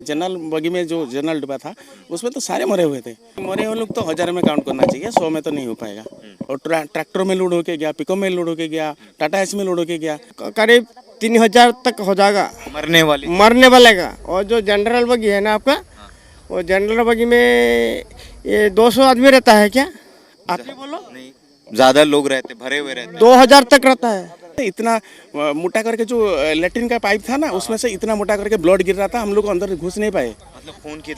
General बगी में जो जनरल डिब्बा था उसमें तो सारे मरे हुए थे। मरे हुए लोग तो 1000 में काउंट करना चाहिए, 100 में तो नहीं हो पाएगा। और ट्रैक्टरों में लोड होके गया, पिकअप में लोड होके गया, टाटा एस में लोड होके गया। करीब 3000 तक हो जाएगा मरने वाले का। और जो जनरल बगी है ना आपका, वो जनरल बगी में ये 200 आदमी रहता है क्या? आप ही बोलो। नहीं, ज्यादा लोग रहते, भरे हुए रहते। 2000 तक रहता है। इतना मोटा करके जो लेट्रिन का पाइप था ना, उसमें से इतना मोटा करके ब्लड गिर रहा था, हम लोग अंदर घुस नहीं पाए। मतलब खून की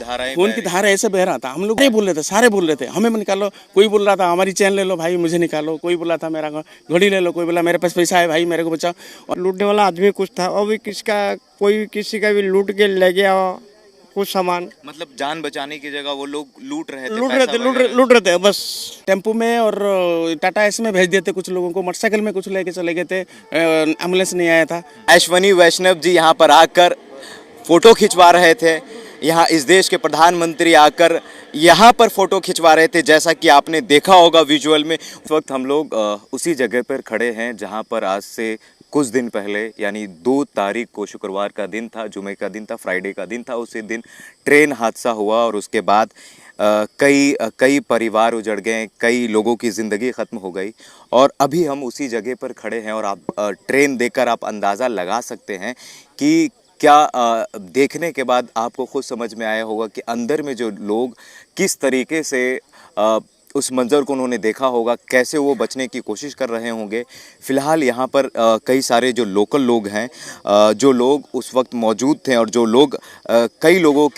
धारा ऐसे बह रहा था। हम लोग नहीं बोल रहे थे, सारे बोल रहे थे हमें निकालो। कोई बोल रहा था हमारी चैन ले लो भाई, मुझे निकालो। कोई बोला था मेरा घड़ी ले लो। कोई बोला मेरे पास पैसा है भाई, मेरे को बचाओ। और लूटने वाला आदमी कुछ था, और भी कोई किसी का भी लूट के ले गया कुछ सामान। मतलब जान बचाने की जगह वो लोग लूट रहे थे बस। टेम्पो में और टाटा एस में भेज देते कुछ लोगों को, मोटरसाइकिल में कुछ लेके चले गए थे। एम्बुलेंस नहीं आया था। अश्वनी वैष्णव जी यहाँ पर आकर फोटो खिंचवा रहे थे। यहाँ इस देश के प्रधानमंत्री आकर यहाँ पर फोटो खिंचवा रहे थे, जैसा कि आपने देखा होगा विजुअल में। उस वक्त हम लोग उसी जगह पर खड़े हैं जहाँ पर आज से कुछ दिन पहले यानी 2 तारीख को, शुक्रवार का दिन था, जुमे का दिन था, फ्राइडे का दिन था, उसी दिन ट्रेन हादसा हुआ और उसके बाद कई परिवार उजड़ गए, कई लोगों की ज़िंदगी ख़त्म हो गई। और अभी हम उसी जगह पर खड़े हैं और आप ट्रेन देखकर आप अंदाज़ा लगा सकते हैं कि क्या देखने के बाद आपको खुद समझ में आया होगा कि अंदर में जो लोग किस तरीके से उस मंज़र को उन्होंने देखा होगा, कैसे वो बचने की कोशिश कर रहे होंगे। फ़िलहाल यहाँ पर कई सारे जो लोकल लोग हैं, जो लोग उस वक्त मौजूद थे और जो लोग कई लोगों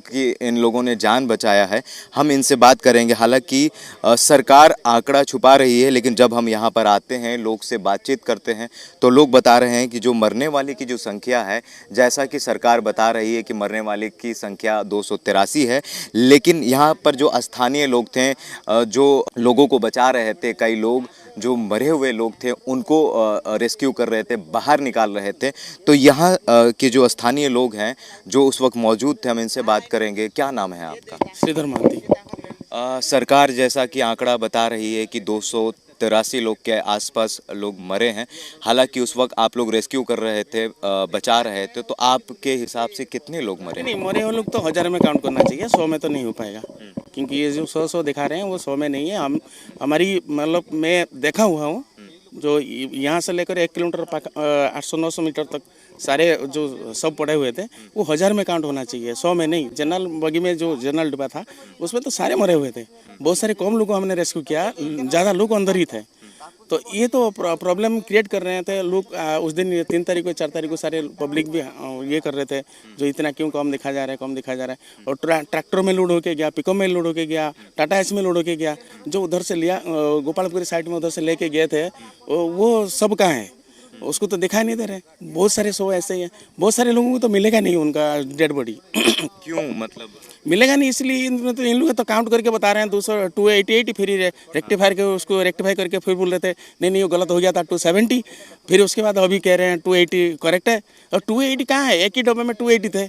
की इन लोगों ने जान बचाया है, हम इनसे बात करेंगे। हालांकि सरकार आंकड़ा छुपा रही है, लेकिन जब हम यहाँ पर आते हैं, लोग से बातचीत करते हैं, तो लोग बता रहे हैं कि जो मरने वाले की जो संख्या है, जैसा कि सरकार बता रही है कि मरने वाले की संख्या 283 है, लेकिन यहाँ पर जो स्थानीय लोग थे, जो लोगों को बचा रहे थे, कई लोग जो मरे हुए लोग थे उनको रेस्क्यू कर रहे थे, बाहर निकाल रहे थे। तो यहाँ के जो स्थानीय लोग हैं जो उस वक्त मौजूद थे, हम इनसे बात करेंगे। क्या नाम है आपका? श्रीधर महंती। सरकार जैसा कि आंकड़ा बता रही है कि 283 लोग के आसपास लोग मरे हैं। हालांकि उस वक्त आप लोग रेस्क्यू कर रहे थे, बचा रहे थे, तो आपके हिसाब से कितने लोग मरे? नहीं, मरे हुए लोग तो 1000 में काउंट करना चाहिए, 100 में तो नहीं हो पाएगा। क्योंकि ये जो 100 दिखा रहे हैं वो 100 में नहीं है। हमारी मतलब मैं देखा हुआ हूँ, जो यहाँ से लेकर 1 किलोमीटर 800-900 मीटर तक सारे जो सब पड़े हुए थे, वो 1000 में काउंट होना चाहिए, 100 में नहीं। जनरल बगी में जो जनरल डिब्बा था उसमें तो सारे मरे हुए थे। बहुत सारे कम लोगों को हमने रेस्क्यू किया, ज़्यादा लोग अंदर ही थे। तो ये तो प्रॉब्लम क्रिएट कर रहे थे लोग। उस दिन 3 तारीख को 4 तारीख को सारे पब्लिक भी ये कर रहे थे, जो इतना क्यों कम दिखा जा रहा है, कम दिखा जा रहा है। और ट्रैक्टरों में लोड होके गया, पिकअप में लोड होके गया, टाटा एस में लोड होके गया। जो उधर से लिया, गोपालपुर साइड में उधर से लेके गए थे, वो सब कहाँ है? उसको तो दिखाई नहीं दे रहे। बहुत सारे शो ऐसे ही हैं। बहुत सारे लोगों को तो मिलेगा नहीं उनका डेड बॉडी। क्यों? मतलब मिलेगा नहीं इसलिए इन लोग तो काउंट करके बता रहे हैं 288, फिर रेक्टिफाई करके फिर बोल रहे थे नहीं वो गलत हो गया था 270। फिर उसके बाद अभी कह रहे हैं 280 करेक्ट है। और 280 कहाँ है? एक ही डब्बे में 280 थे,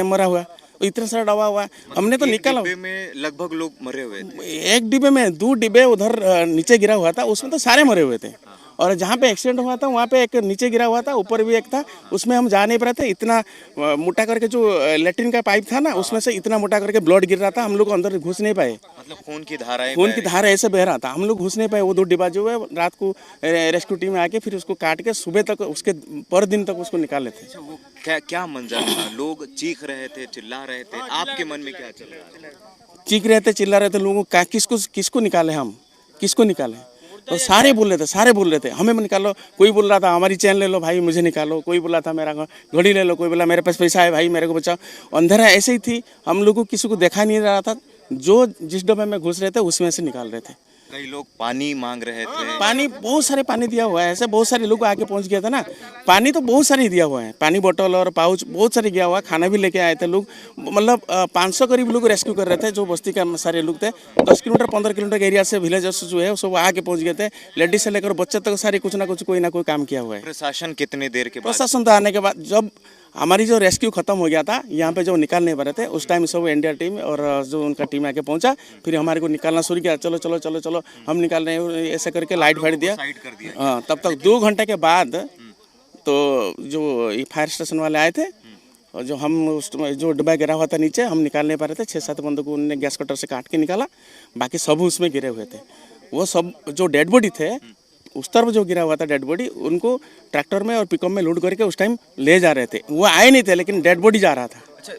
मरा हुआ। इतना सारा डब्बा हुआ, हमने तो निकाला। डिब्बे में लगभग लोग मरे हुए थे। एक डिब्बे में 2 डिब्बे उधर नीचे गिरा हुआ था, उसमें तो सारे मरे हुए थे। और जहाँ पे एक्सीडेंट हुआ था वहाँ पे एक नीचे गिरा हुआ था, ऊपर भी एक था, उसमें हम जा नहीं पा रहे थे। इतना मोटा करके जो लेट्रिन का पाइप था ना, उसमें से इतना मोटा करके ब्लड गिर रहा था, हम लोग अंदर घुस नहीं पाए। मतलब खून की धारा ऐसे बह रहा था, हम लोग घुस नहीं पाए। वो 2 डिब्बा जो है रात को रेस्क्यू टीम आके फिर उसको काट के सुबह तक, उसके पर दिन तक उसको निकाल लेते। अच्छा, वो क्या मंजर था? लोग चीख रहे थे, चिल्ला रहे थे, आपके मन में क्या चल रहा था? चीख रहे थे, चिल्ला रहे थे। लोगों का किसको निकाले, हम किसको निकाले? तो सारे बोल रहे थे हमें निकालो। कोई बोल रहा था हमारी चैन ले लो भाई, मुझे निकालो। कोई बोला था मेरा घड़ी ले लो। कोई बोला मेरे पास पैसा है भाई, मेरे को बचाओ। अंधेरा ऐसे ही थी, हम लोग को किसी को देखा नहीं रहा था। जो जिस डब्बे में घुस रहे थे उसमें से निकाल रहे थे। कई लोग पानी मांग रहे थे। पानी, बहुत सारे पानी दिया हुआ है। ऐसे बहुत सारे लोग आके पहुंच गया था ना। पानी तो बहुत सारे दिया हुआ है, पानी बोतल और पाउच बहुत सारे गया हुआ है। खाना भी लेके आए थे लोग, मतलब 500 करीब लोग रेस्क्यू कर रहे थे। जो बस्ती का सारे लोग थे, 10 किलोमीटर 15 किलोमीटर के एरिया से विलेजर्स जो है सब आके पहुंच गए थे। लेडीज से लेकर बच्चे तक सारे कुछ ना कुछ कोई ना कोई काम किया हुआ है। प्रशासन कितने देर के बाद? प्रशासन तो आने के बाद, जब हमारी जो रेस्क्यू खत्म हो गया था, यहाँ पे जो निकाल नहीं पा रहे थे, उस टाइम सब इंडिया टीम और जो उनका टीम आके पहुंचा, फिर हमारे को निकालना शुरू किया। चलो चलो चलो चलो हम निकाल रहे हैं, ऐसे करके लाइट फाइट दिया। हाँ, तब तक 2 घंटे के बाद तो जो फायर स्टेशन वाले आए थे, और जो हम जो डब्बा गिरा हुआ था नीचे, हम निकाल नहीं पा रहे थे, 6-7 बंदों को उन्होंने गैस कटर से काट के निकाला, बाकी सब उसमें गिरे हुए थे। वो सब जो डेड बॉडी थे, उस तरफ जो गिरा हुआ था डेड बॉडी, उनको ट्रैक्टर में और पिकअप में लोड करके उस टाइम ले जा रहे थे। वो आए नहीं थे, लेकिन डेड बॉडी जा रहा था। अच्छा,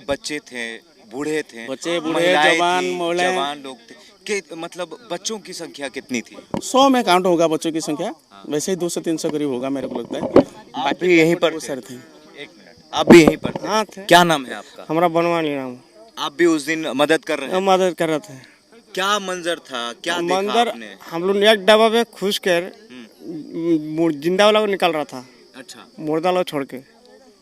बच्चे थे, बूढ़े थे, बच्चे, बूढ़े, महिलाएं जवान, थी, महिलाएं। जवान लोग थे कि मतलब बच्चों की संख्या कितनी थी? 100 में काउंट होगा बच्चों की संख्या, वैसे ही 200-300 करीब होगा मेरे को लगता है। आप भी यहीं पर बहुत सारे थे। एक मिनट, आप भी यहीं पर थे? हाँ थे। क्या नाम है आपका? हमारा बनवानी नाम। आप भी उस दिन मदद कर रहे हैं? मदद कर रहे थे। क्या मंजर था, क्या देखा मंदिर आपने? हम लोग एक डब्बा में खुश कर जिंदा वाला को निकाल रहा था, अच्छा, मुर्दा वाला छोड़ के।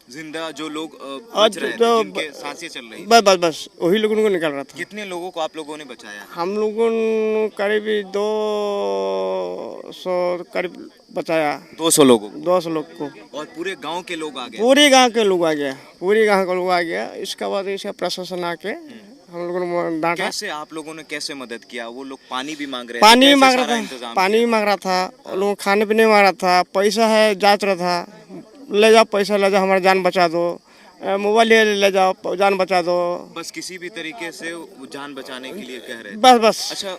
जिंदा जो लोग और बच रहे थे, जो जिनके सांसें चल रही थी। बस बस बस वही लोगों को निकाल रहा था। कितने लोगों को आप लोगों ने बचाया? हम लोगों ने करीब 200 करीब बचाया। 200 लोगों को? 200 लोग को। और पूरे गांव के लोग आ गए? पूरे गांव के लोग आ गया, पूरे गांव के लोग आ गया। इसके बाद इसका प्रशासन आके हम लोगों ने डांटा। कैसे आप लोगों ने कैसे मदद किया? वो लोग पानी भी मांग रहे थे, पानी भी कैसे मांग सारा रहा था, इंतजाम पानी भी मांग रहा था, और लोग खाने पीने मांग रहा था, पैसा है जांच रहा था, ले जाओ पैसा ले जाओ, हमारा जान बचा दो, मोबाइल ले जाओ, जान बचा दो। बस किसी भी तरीके से वो जान बचाने के लिए कह रहे थे? बस बस। अच्छा,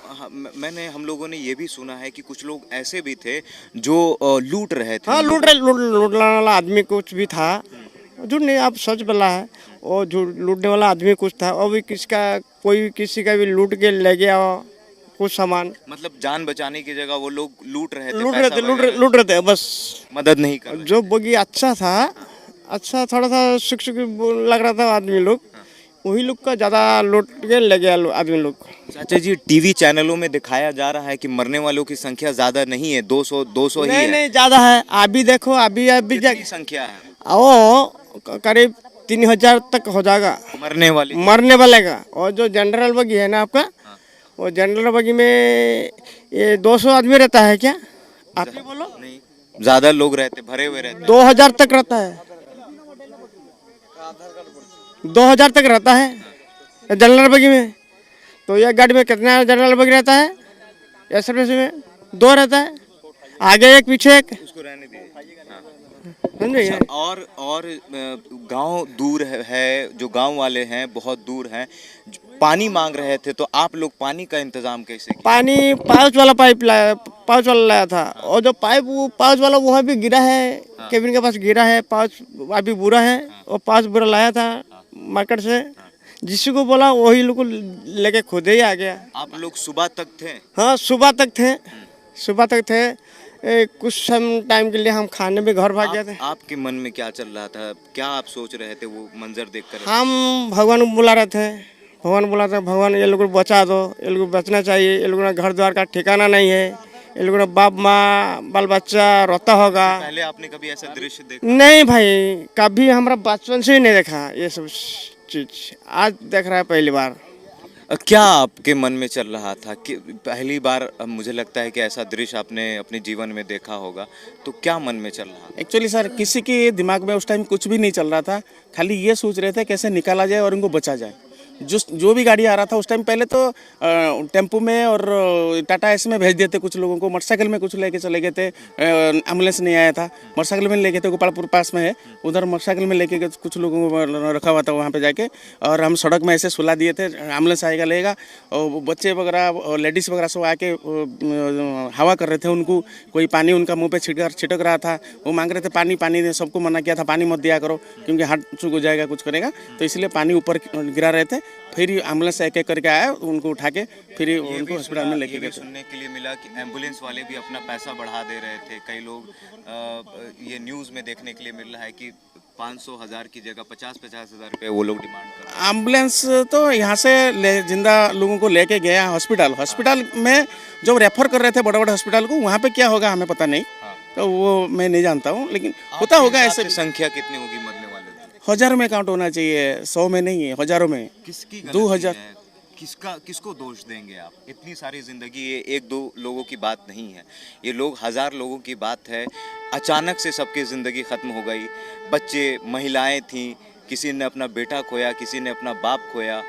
मैंने हम लोगों ने ये भी सुना है कि कुछ लोग ऐसे भी थे जो लूट रहे थे। हाँ, लूटने वाला आदमी कुछ भी था, झूठ नहीं, आप सच बोला है। और लूटने वाला आदमी कुछ था, और भी किसी का भी लूट के ले गया कुछ सामान। मतलब जान बचाने की जगह वो लोग लूट रहे थे, लूट पैसा रहे थे बस। मदद नहीं कर रहे। जो बगी अच्छा था, अच्छा थोड़ा सा सुख लग रहा था आदमी लोग, वही लोग का ज्यादा लूट के ले गया आदमी लोग। चाचा जी, टीवी चैनलों में दिखाया जा रहा है कि मरने वालों की संख्या ज्यादा नहीं है, 200 ही है। नहीं ज्यादा है। अभी देखो, अभी कितनी संख्या है वो करीब 3000 तक हो जाएगा मरने वाले का। और जो जनरल बगी है ना आपका, वो जनरल बगी में ये 200 आदमी रहता है क्या? आप ही बोलो। नहीं, ज्यादा लोग रहते, भरे हुए रहते। 2000 तक रहता है, 2000 तक रहता है जनरल बगी में। तो ये गाड़ी में कितना जनरल बगी रहता है? या सर्विस में 2 रहता है, आगे एक पीछे एक। उसको रहने दीजिए। समझे? और गांव दूर है, जो गांव वाले हैं बहुत दूर हैं, पानी मांग रहे थे, तो आप लोग पानी का इंतजाम कैसे किया? पानी पाउच वाला लाया था। और जो पाउच वाला वो भी गिरा है, केबिन के पास गिरा है पाउच, अभी बुरा है। और पाउच बुरा लाया था मार्केट से, जिसी को बोला वही लोग लेके खुद ही आ गया। आप लोग सुबह तक थे? हाँ, सुबह तक थे। कुछ टाइम के लिए हम खाने में घर भाग गए थे। आपके मन में क्या चल रहा था? क्या आप सोच रहे थे वो मंजर देखकर? हम भगवान को बुला रहे थे, भगवान ये लोगों को बचा दो, ये लोगों को बचना चाहिए। ये लोगों का घर द्वार का ठिकाना नहीं है, ये लोगों का बाप माँ बाल बच्चा रोता होगा। पहले आपने कभी ऐसा दृश्य देखा? नहीं भाई, कभी हमारा बचपन से ही नहीं देखा ये सब चीज, आज देख रहा है पहली बार। क्या आपके मन में चल रहा था कि पहली बार? मुझे लगता है कि ऐसा दृश्य आपने अपने जीवन में देखा होगा, तो क्या मन में चल रहा था? एक्चुअली सर, किसी के दिमाग में उस टाइम कुछ भी नहीं चल रहा था, खाली ये सोच रहे थे कैसे निकाला जाए और उनको बचा जाए। जो भी गाड़ी आ रहा था उस टाइम, पहले तो टेम्पो में और टाटा एस में भेज देते कुछ लोगों को, मोटरसाइकिल में कुछ लेके चले गए थे। एम्बुलेंस नहीं आया था, मोटरसाइकिल में लेके थे, गोपालपुर पास में है, उधर मोटरसाइकिल में लेके गए, कुछ लोगों को रखा हुआ था वहाँ पे जाके। और हम सड़क में ऐसे सुला दिए थे, एम्बुलेंस आएगा लेगा। और बच्चे वगैरह, लेडीज़ वगैरह सब आके हवा कर रहे थे उनको, कोई पानी उनका मुँह पे छिटक रहा था, वो मांग रहे थे पानी। पानी सबको मना किया था, पानी मत दिया करो क्योंकि हाथ चुक हो जाएगा, कुछ करेगा, तो इसलिए पानी ऊपर गिरा रहे थे। फिर एम्बुलेंस एक करके आया, उनको उठा के फिर उनको हॉस्पिटल में लेके गए। सुनने के लिए मिला कि एम्बुलेंस वाले भी अपना पैसा बढ़ा दे रहे थे। कई लोग ये न्यूज़ में देखने के लिए मिल रहा है कि 500,000 की जगह 50-50 रुपये वो लोग डिमांड कर रहे हैं। एम्बुलेंस तो यहाँ से जिंदा लोगों को लेके गया हॉस्पिटल में, जो रेफर कर रहे थे बड़े बड़े हॉस्पिटल को, वहाँ पे क्या होगा हमें पता नहीं। तो वो मैं नहीं जानता हूँ, लेकिन होता होगा ऐसे। संख्या कितनी होगी मरने वाले? हजारों में काउंट होना चाहिए, 100 में नहीं है, हजारों में। किसकी 2000? किसको दोष देंगे आप? इतनी सारी जिंदगी, ये 1-2 लोगों की बात नहीं है, ये लोग 1000 लोगों की बात है। अचानक से सबकी जिंदगी खत्म हो गई। बच्चे, महिलाएं थी, किसी ने अपना बेटा खोया, किसी ने अपना बाप खोया।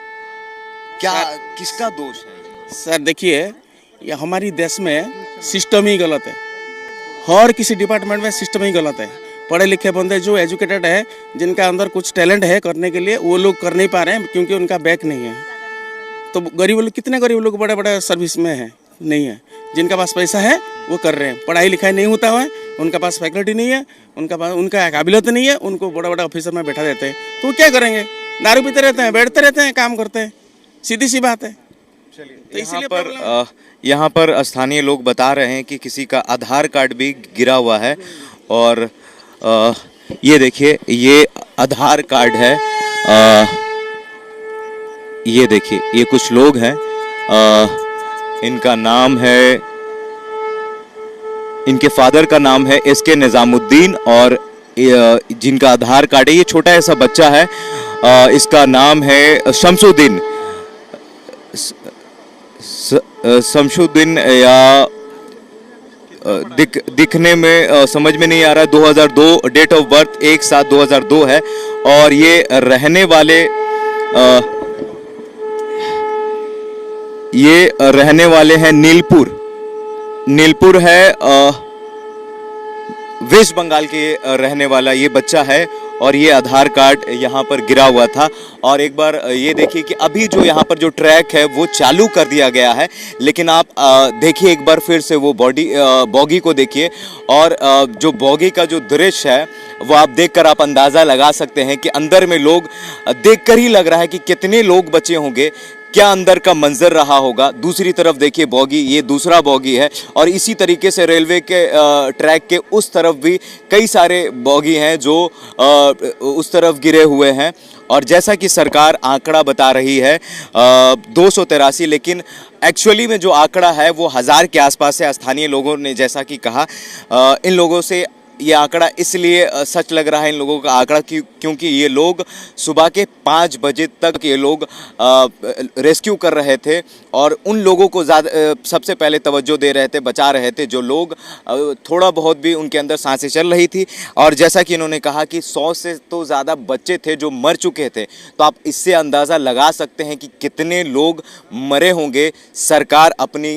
क्या किसका दोष है? सर देखिए, ये हमारी देश में सिस्टम ही गलत है, हर किसी डिपार्टमेंट में सिस्टम ही गलत है। पढ़े लिखे बंदे जो एजुकेटेड है, जिनका अंदर कुछ टैलेंट है करने के लिए, वो लोग कर नहीं पा रहे हैं क्योंकि उनका बैक नहीं है। तो गरीब लोग, कितने गरीब लोग बड़े बड़े सर्विस में है, नहीं है। जिनका पास पैसा है वो कर रहे हैं, पढ़ाई लिखाई नहीं होता है, उनका पास फैकल्टी नहीं है, उनका काबिलियत नहीं है, उनको बड़ा बड़ा ऑफिसर में बैठा देते हैं। तो वो क्या करेंगे? दारू पीते रहते हैं, बैठते रहते हैं, काम करते हैं, सीधी सी बात है। तो इसीलिए यहाँ पर स्थानीय लोग बता रहे हैं कि किसी का आधार कार्ड भी गिरा हुआ है। और ये देखिए, ये आधार कार्ड है। ये देखिए, ये कुछ लोग हैं, इनका नाम है, इनके फादर का नाम है SK निजामुद्दीन, और जिनका आधार कार्ड है, ये छोटा ऐसा बच्चा है, इसका नाम है शमसुद्दीन, शमसुद्दीन, या दिखने में समझ में नहीं आ रहा। 2002 डेट ऑफ बर्थ 1/7/2002 है। और ये रहने वाले हैं नीलपुर है, वेस्ट बंगाल के रहने वाला ये बच्चा है। और ये आधार कार्ड यहाँ पर गिरा हुआ था। और एक बार ये देखिए कि अभी जो यहाँ पर जो ट्रैक है वो चालू कर दिया गया है, लेकिन आप देखिए एक बार फिर से वो बॉगी को देखिए। और जो बॉगी का जो दृश्य है वो आप देखकर आप अंदाज़ा लगा सकते हैं कि अंदर में लोग, देखकर ही लग रहा है कि कितने लोग बचे होंगे, क्या अंदर का मंजर रहा होगा। दूसरी तरफ देखिए बॉगी, ये दूसरा बॉगी है। और इसी तरीके से रेलवे के ट्रैक के उस तरफ भी कई सारे बॉगी हैं जो उस तरफ गिरे हुए हैं। और जैसा कि सरकार आंकड़ा बता रही है 283, लेकिन एक्चुअली में जो आंकड़ा है वो 1000 के आसपास है। स्थानीय लोगों ने जैसा कि कहा, इन लोगों से ये आंकड़ा इसलिए सच लग रहा है, इन लोगों का आंकड़ा, क्योंकि ये लोग सुबह के 5 बजे तक ये लोग रेस्क्यू कर रहे थे। और उन लोगों को सबसे पहले तवज्जो दे रहे थे, बचा रहे थे, जो लोग थोड़ा बहुत भी उनके अंदर सांसें चल रही थी। और जैसा कि इन्होंने कहा कि 100 से तो ज़्यादा बच्चे थे जो मर चुके थे। तो आप इससे अंदाज़ा लगा सकते हैं कि कितने लोग मरे होंगे। सरकार अपनी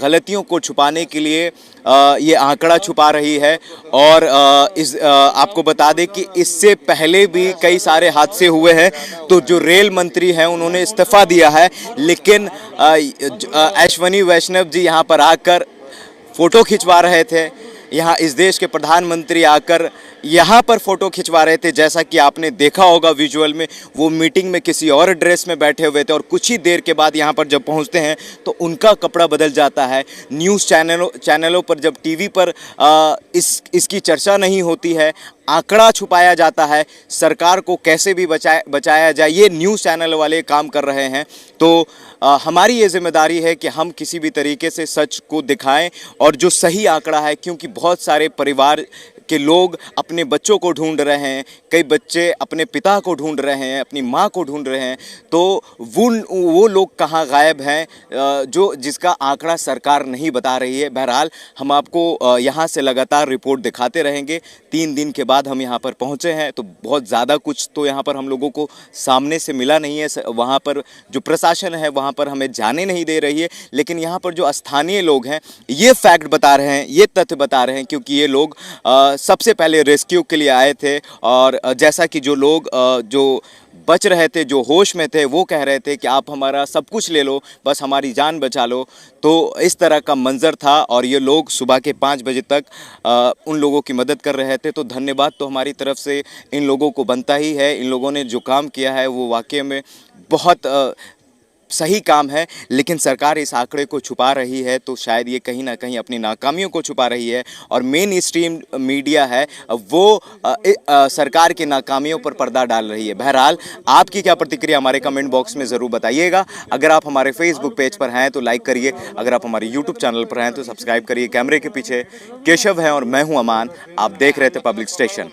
गलतियों को छुपाने के लिए ये आंकड़ा छुपा रही है। और आपको बता दें कि इससे पहले भी कई सारे हादसे हुए हैं। तो जो रेल मंत्री हैं उन्होंने इस्तीफा दिया है, लेकिन अश्विनी वैष्णव जी यहाँ पर आकर फोटो खिंचवा रहे थे। यहाँ इस देश के प्रधानमंत्री आकर यहाँ पर फोटो खिंचवा रहे थे। जैसा कि आपने देखा होगा विजुअल में, वो मीटिंग में किसी और ड्रेस में बैठे हुए थे और कुछ ही देर के बाद यहाँ पर जब पहुँचते हैं तो उनका कपड़ा बदल जाता है। न्यूज़ चैनलों पर जब टीवी पर इसकी चर्चा नहीं होती है, आंकड़ा छुपाया जाता है, सरकार को कैसे भी बचाया जाए, ये न्यूज़ चैनल वाले काम कर रहे हैं। तो हमारी ये जिम्मेदारी है कि हम किसी भी तरीके से सच को दिखाएं और जो सही आंकड़ा है, क्योंकि बहुत सारे परिवार के लोग अपने बच्चों को ढूंढ रहे हैं, कई बच्चे अपने पिता को ढूंढ रहे हैं, अपनी माँ को ढूंढ रहे हैं। तो वो लोग कहाँ गायब हैं जिसका आंकड़ा सरकार नहीं बता रही है। बहरहाल हम आपको यहाँ से लगातार रिपोर्ट दिखाते रहेंगे। 3 दिन के बाद हम यहाँ पर पहुँचे हैं तो बहुत ज़्यादा कुछ तो यहाँ पर हम लोगों को सामने से मिला नहीं है। वहाँ पर जो प्रशासन है वहाँ पर हमें जाने नहीं दे रही है, लेकिन यहाँ पर जो स्थानीय लोग हैं ये फैक्ट बता रहे हैं, ये तथ्य बता रहे हैं, क्योंकि ये लोग सबसे पहले रेस्क्यू के लिए आए थे। और जैसा कि जो लोग जो बच रहे थे, जो होश में थे, वो कह रहे थे कि आप हमारा सब कुछ ले लो, बस हमारी जान बचा लो। तो इस तरह का मंजर था और ये लोग सुबह के 5 बजे तक उन लोगों की मदद कर रहे थे। तो धन्यवाद तो हमारी तरफ से इन लोगों को बनता ही है। इन लोगों ने जो काम किया है वो वाकई में बहुत सही काम है, लेकिन सरकार इस आंकड़े को छुपा रही है। तो शायद ये कहीं ना कहीं अपनी नाकामियों को छुपा रही है और मेन स्ट्रीम मीडिया है वो सरकार की नाकामियों पर पर्दा डाल रही है। बहरहाल आपकी क्या प्रतिक्रिया हमारे कमेंट बॉक्स में ज़रूर बताइएगा। अगर आप हमारे फेसबुक पेज पर हैं तो लाइक करिए, अगर आप हमारे यूट्यूब चैनल पर हैं तो सब्सक्राइब करिए। कैमरे के पीछे केशव है और मैं हूँ अमान, आप देख रहे थे पब्लिक स्टेशन।